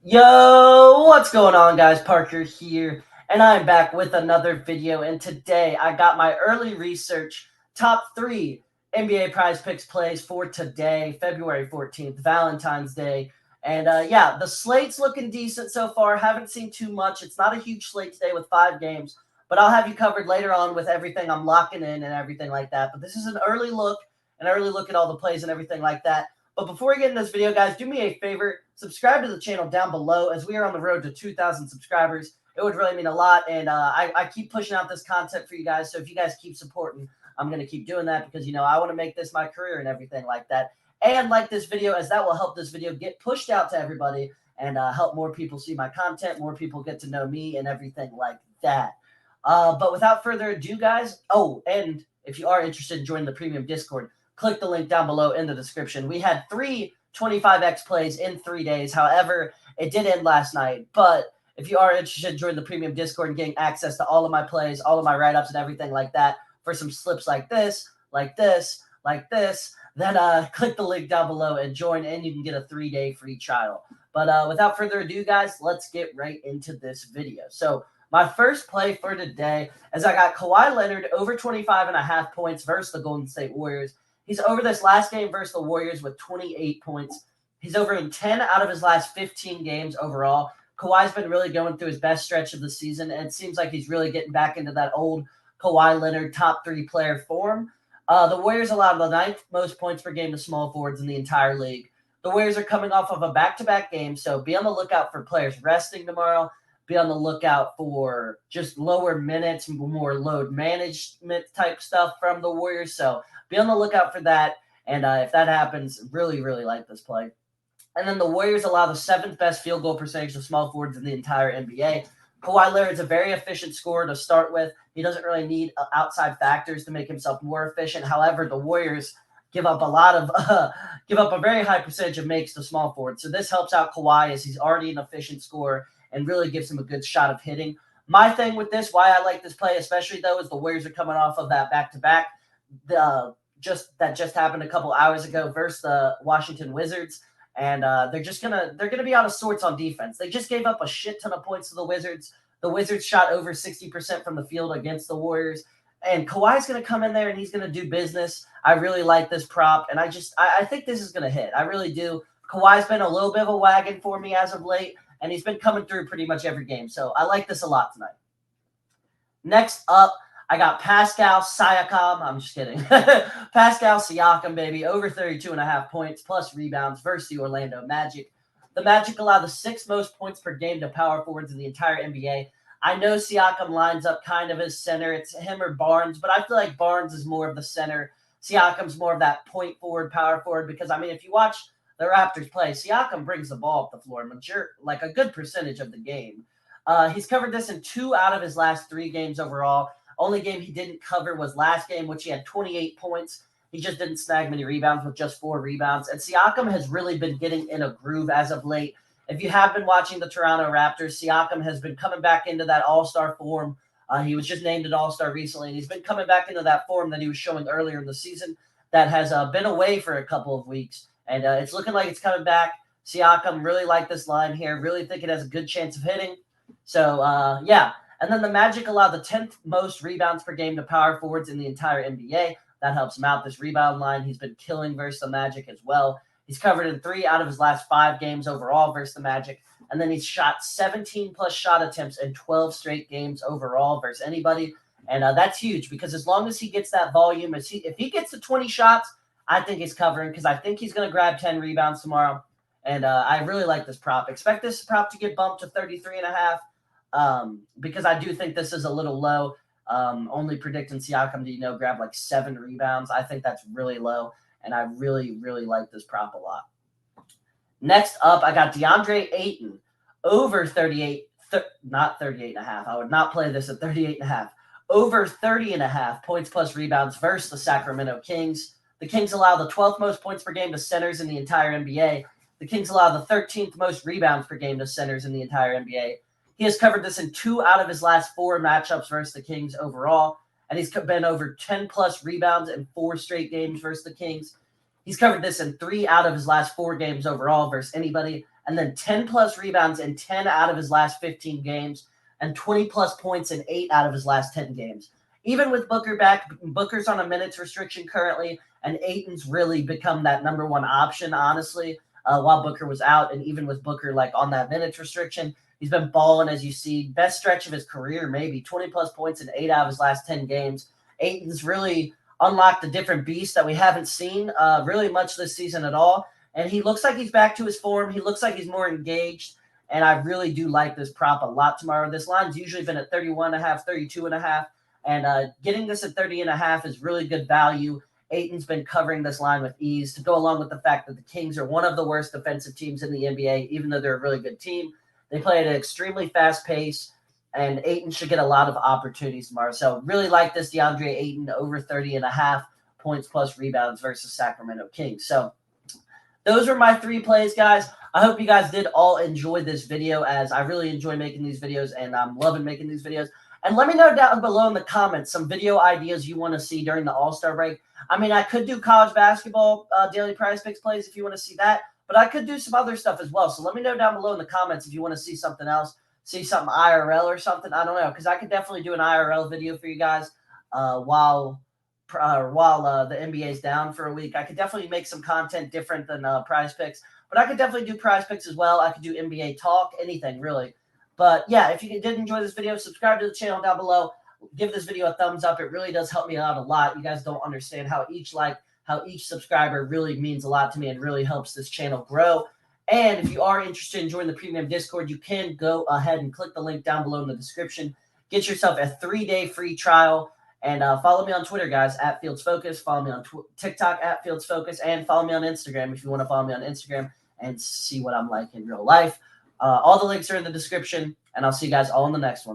Yo, what's going on, guys? Parker here, and I'm back with another video. And today I got my early research top 3 NBA Prize Picks plays for today, February 14th, Valentine's Day. And yeah, the slate's looking decent so far. Haven't seen too much. It's not a huge slate today with 5 games, but I'll have you covered later on with everything I'm locking in and everything like that. But this is an early look at all the plays and everything like that. But before we get into this video, guys, do me a favor. Subscribe to the channel down below as we are on the road to 2,000 subscribers. It would really mean a lot. And I keep pushing out this content for you guys. So if you guys keep supporting, I'm going to keep doing that because, I want to make this my career and everything like that. And like this video, as that will help this video get pushed out to everybody and help more people see my content, more people get to know me and everything like that. But without further ado, guys, and if you are interested in joining the premium Discord, click the link down below in the description. We had 3 25x plays in 3 days. However, it did end last night. But if you are interested in joining the premium Discord and getting access to all of my plays, all of my write-ups and everything like that for some slips like this, then click the link down below and join, and you can get a 3-day free trial. But without further ado, guys, let's get right into this video. So my first play for today is I got Kawhi Leonard over 25.5 points versus the Golden State Warriors. He's over this last game versus the Warriors with 28 points. He's over in 10 out of his last 15 games overall. Kawhi's been really going through his best stretch of the season, and it seems like he's really getting back into that old Kawhi Leonard top 3 player form. The Warriors allowed the 9th most points per game to small forwards in the entire league. The Warriors are coming off of a back-to-back game, so be on the lookout for players resting tomorrow. Be on the lookout for just lower minutes, more load management type stuff from the Warriors. So be on the lookout for that. And if that happens, really, really like this play. And then the Warriors allow the 7th best field goal percentage to small forwards in the entire NBA. Kawhi Leonard's a very efficient scorer to start with. He doesn't really need outside factors to make himself more efficient. However, the Warriors give up a very high percentage of makes to small forwards. So this helps out Kawhi as he's already an efficient scorer and really gives him a good shot of hitting. My thing with this, why I like this play especially though, is the Warriors are coming off of that back-to-back that just happened a couple hours ago versus the Washington Wizards, and they're gonna be out of sorts on defense. They just gave up a shit ton of points to the Wizards. The Wizards shot over 60% from the field against the Warriors, and Kawhi's gonna come in there and he's gonna do business. I really like this prop, and I think this is gonna hit. I really do. Kawhi's been a little bit of a wagon for me as of late, and he's been coming through pretty much every game. So I like this a lot tonight. Next up, I got Pascal Siakam. I'm just kidding. Pascal Siakam, baby, over 32.5 points plus rebounds versus the Orlando Magic. The Magic allow the 6th most points per game to power forwards in the entire NBA. I know Siakam lines up kind of as center. It's him or Barnes, but I feel like Barnes is more of the center. Siakam's more of that point forward, power forward, because, if you watch the Raptors play, Siakam brings the ball up the floor, like a good percentage of the game. He's covered this in 2 out of his last 3 games overall. Only game he didn't cover was last game, which he had 28 points. He just didn't snag many rebounds with just 4 rebounds. And Siakam has really been getting in a groove as of late. If you have been watching the Toronto Raptors, Siakam has been coming back into that all-star form. He was just named an all-star recently, and he's been coming back into that form that he was showing earlier in the season that has been away for a couple of weeks. And it's looking like it's coming back. Siakam really like this line here. Really think it has a good chance of hitting. So, yeah. And then the Magic allow the 10th most rebounds per game to power forwards in the entire NBA. That helps him out. This rebound line, he's been killing versus the Magic as well. He's covered in 3 out of his last 5 games overall versus the Magic. And then he's shot 17-plus shot attempts in 12 straight games overall versus anybody. And that's huge because as long as he gets that volume, if he gets to 20 shots, I think he's covering because I think he's going to grab 10 rebounds tomorrow. And I really like this prop. Expect this prop to get bumped to 33.5. Because I do think this is a little low. Only predicting Siakam to, grab like 7 rebounds. I think that's really low, and I really, really like this prop a lot. Next up, I got DeAndre Ayton over 38, not 38.5. I would not play this at 38.5. Over 30.5 points plus rebounds versus the Sacramento Kings. The Kings allow the 12th most points per game to centers in the entire NBA. The Kings allow the 13th most rebounds per game to centers in the entire NBA. He has covered this in 2 out of his last 4 matchups versus the Kings overall, and he's been over 10-plus rebounds in 4 straight games versus the Kings. He's covered this in 3 out of his last 4 games overall versus anybody, and then 10-plus rebounds in 10 out of his last 15 games, and 20-plus points in 8 out of his last 10 games. Even with Booker back, Booker's on a minutes restriction currently, and Ayton's really become that number one option, honestly, while Booker was out. And even with Booker on that minutes restriction, he's been balling, as you see. Best stretch of his career, maybe 20-plus points in 8 out of his last 10 games. Ayton's really unlocked a different beast that we haven't seen really much this season at all. And he looks like he's back to his form. He looks like he's more engaged. And I really do like this prop a lot tomorrow. This line's usually been at 31.5, 32.5. And getting this at 30.5 is really good value. Ayton's been covering this line with ease to go along with the fact that the Kings are one of the worst defensive teams in the NBA, even though they're a really good team. They play at an extremely fast pace, and Ayton should get a lot of opportunities tomorrow. So really like this DeAndre Ayton over 30.5 points plus rebounds versus Sacramento Kings. So those are my 3 plays, guys. I hope you guys did all enjoy this video, as I really enjoy making these videos, and I'm loving making these videos. And let me know down below in the comments some video ideas you want to see during the All-Star break. I mean, I could do college basketball daily PrizePicks plays if you want to see that, but I could do some other stuff as well. So let me know down below in the comments if you want to see something else, see something IRL or something. I don't know, because I could definitely do an IRL video for you guys while the NBA is down for a week. I could definitely make some content different than PrizePicks, but I could definitely do PrizePicks as well. I could do NBA talk, anything really. But yeah, if you did enjoy this video, subscribe to the channel down below. Give this video a thumbs up. It really does help me out a lot. You guys don't understand how each subscriber really means a lot to me and really helps this channel grow. And if you are interested in joining the premium Discord, you can go ahead and click the link down below in the description. Get yourself a 3-day free trial. And follow me on Twitter, guys, at FieldsFocus. Follow me on TikTok, at FieldsFocus. And follow me on Instagram if you want to follow me on Instagram and see what I'm like in real life. All the links are in the description, and I'll see you guys all in the next one.